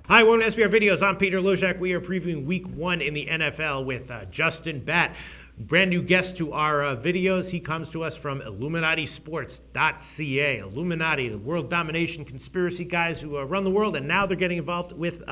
Hi, welcome to SBR Videos. I'm Peter Loshak. We are previewing Week 1 in the NFL with Justin Batt. Brand new guest to our videos. He comes to us from IlluminatiSports.ca. Illuminati, the world domination conspiracy guys who run the world, and now they're getting involved with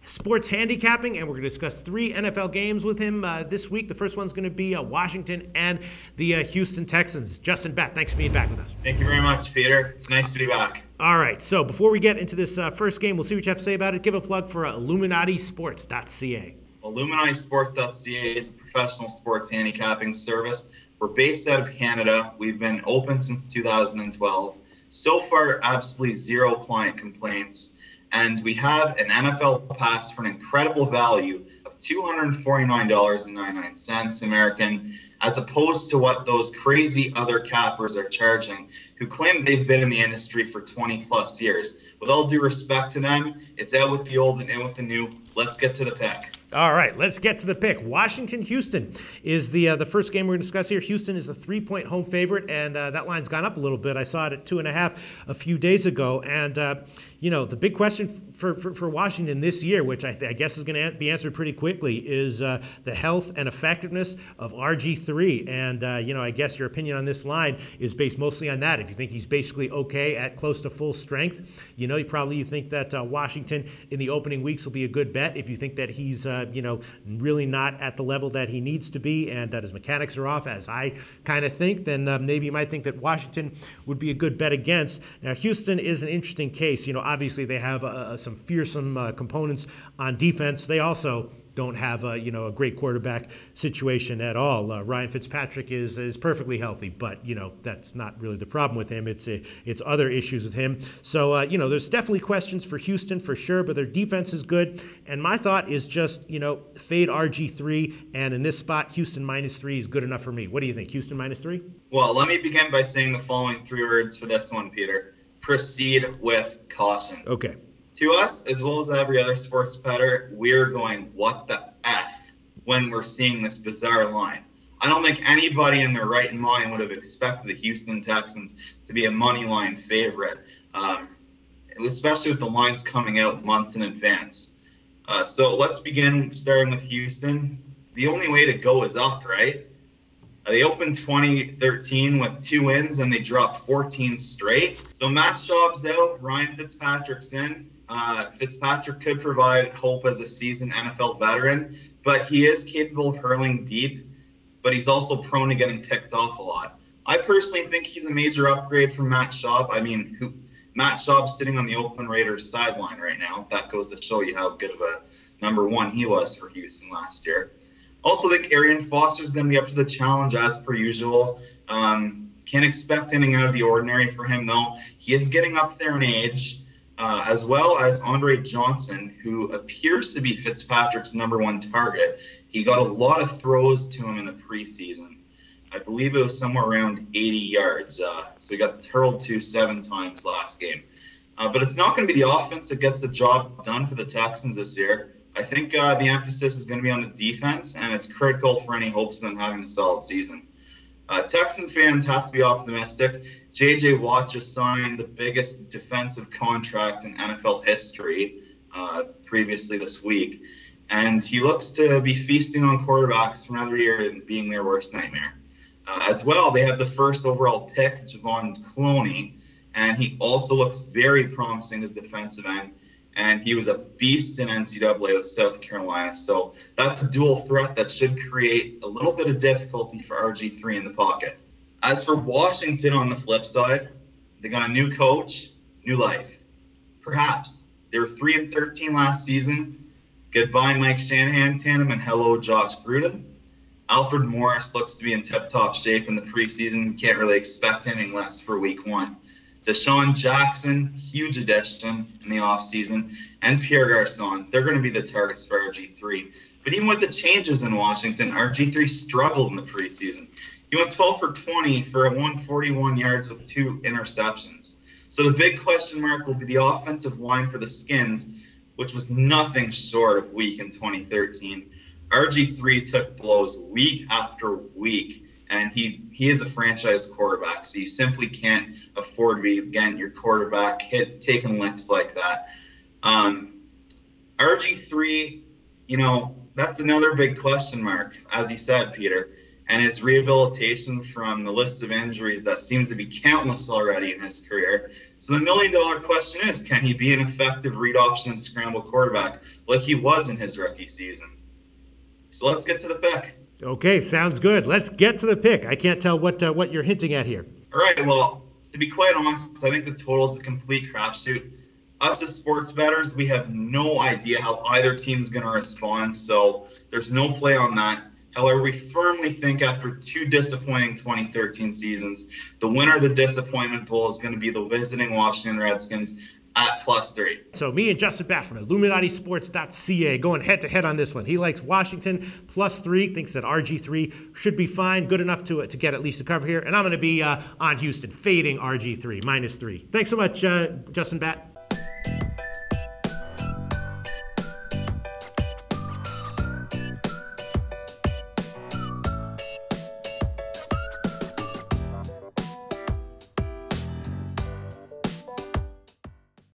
sports handicapping, and we're going to discuss 3 NFL games with him this week. The first one's going to be Washington and the Houston Texans. Justin Batt, thanks for being back with us. Thank you very much, Peter. It's nice to be back. All right, so before we get into this first game, we'll see what you have to say about it. Give a plug for IlluminatiSports.ca. IlluminatiSports.ca is a professional sports handicapping service. We're based out of Canada. We've been open since 2012. So far, absolutely 0 client complaints. And we have an NFL pass for an incredible value of $249.99 American, as opposed to what those crazy other cappers are charging, who claim they've been in the industry for 20 plus years. With all due respect to them, it's out with the old and in with the new. Let's get to the pick. All right, let's get to the pick. Washington-Houston is the first game we're going to discuss here. Houston is a 3-point home favorite, and that line's gone up a little bit. I saw it at 2.5 a few days ago. And, the big question for Washington this year, which I guess is going to be answered pretty quickly, is the health and effectiveness of RG3. And, I guess your opinion on this line is based mostly on that. If you think he's basically okay at close to full strength, you think that Washington in the opening weeks will be a good bet. If you think that he's really not at the level that he needs to be and that his mechanics are off, as I kind of think, then maybe you might think that Washington would be a good bet against. Now, Houston is an interesting case. Obviously they have some fearsome components on defense. They also don't have a great quarterback situation at all. Ryan Fitzpatrick is perfectly healthy, but that's not really the problem with him. It's other issues with him. So there's definitely questions for Houston for sure, but their defense is good. And my thought is just fade RG3, and in this spot, Houston -3 is good enough for me. What do you think? Houston -3? Well, let me begin by saying the following 3 words for this one, Peter. Proceed with caution. Okay. To us, as well as every other sports bettor, we're going, what the F, when we're seeing this bizarre line. I don't think anybody in their right mind would have expected the Houston Texans to be a money line favorite, especially with the lines coming out months in advance. So let's begin starting with Houston. The only way to go is up, right? They opened 2013 with 2 wins, and they dropped 14 straight. So Matt Schaub's out, Ryan Fitzpatrick's in. Fitzpatrick could provide hope as a seasoned NFL veteran, but he is capable of hurling deep, but he's also prone to getting picked off a lot. I personally think he's a major upgrade from Matt Schaub. Matt Schaub's sitting on the Oakland Raiders sideline right now. That goes to show you how good of a number 1 he was for Houston last year. Also think Arian Foster's going to be up to the challenge as per usual. Can't expect anything out of the ordinary for him, though. He is getting up there in age, as well as Andre Johnson, who appears to be Fitzpatrick's number 1 target. He got a lot of throws to him in the preseason. I believe it was somewhere around 80 yards. So he got hurled to 7 times last game. But it's not going to be the offense that gets the job done for the Texans this year. I think the emphasis is going to be on the defense, and it's critical for any hopes of them having a solid season. Texan fans have to be optimistic. J.J. Watt just signed the biggest defensive contract in NFL history previously this week, and he looks to be feasting on quarterbacks for another year and being their worst nightmare. As well, they have the first overall pick, Javon Clooney, and he also looks very promising as defensive end. And he was a beast in NCAA with South Carolina. So that's a dual threat that should create a little bit of difficulty for RG3 in the pocket. As for Washington on the flip side, they got a new coach, new life. Perhaps. They were 3-13 last season. Goodbye, Mike Shanahan tandem, and hello, Josh Gruden. Alfred Morris looks to be in tip-top shape in the preseason. You can't really expect anything less for week 1. Deshaun Jackson, huge addition in the offseason, and Pierre Garçon, they're going to be the targets for RG3. But even with the changes in Washington, RG3 struggled in the preseason. He went 12 for 20 for 141 yards with 2 interceptions. So the big question mark will be the offensive line for the Skins, which was nothing short of weak in 2013. RG3 took blows week after week. And he is a franchise quarterback, so you simply can't afford to be, again, your quarterback taking licks like that. RG3, that's another big question mark, as you said, Peter. And his rehabilitation from the list of injuries that seems to be countless already in his career. So the million-dollar question is, can he be an effective read option and scramble quarterback like he was in his rookie season? So let's get to the pick. Okay, sounds good. Let's get to the pick. I can't tell what you're hinting at here. All right, well, to be quite honest, I think the total is a complete crapshoot. Us as sports bettors, we have no idea how either team's going to respond, so there's no play on that. However, we firmly think after two disappointing 2013 seasons, the winner of the disappointment bowl is going to be the visiting Washington Redskins at +3. So me and Justin Bat from IlluminatiSports.ca going head-to-head on this one. He likes Washington +3, thinks that RG3 should be fine, good enough to get at least a cover here. And I'm going to be on Houston, fading RG3, -3. Thanks so much, Justin Bat.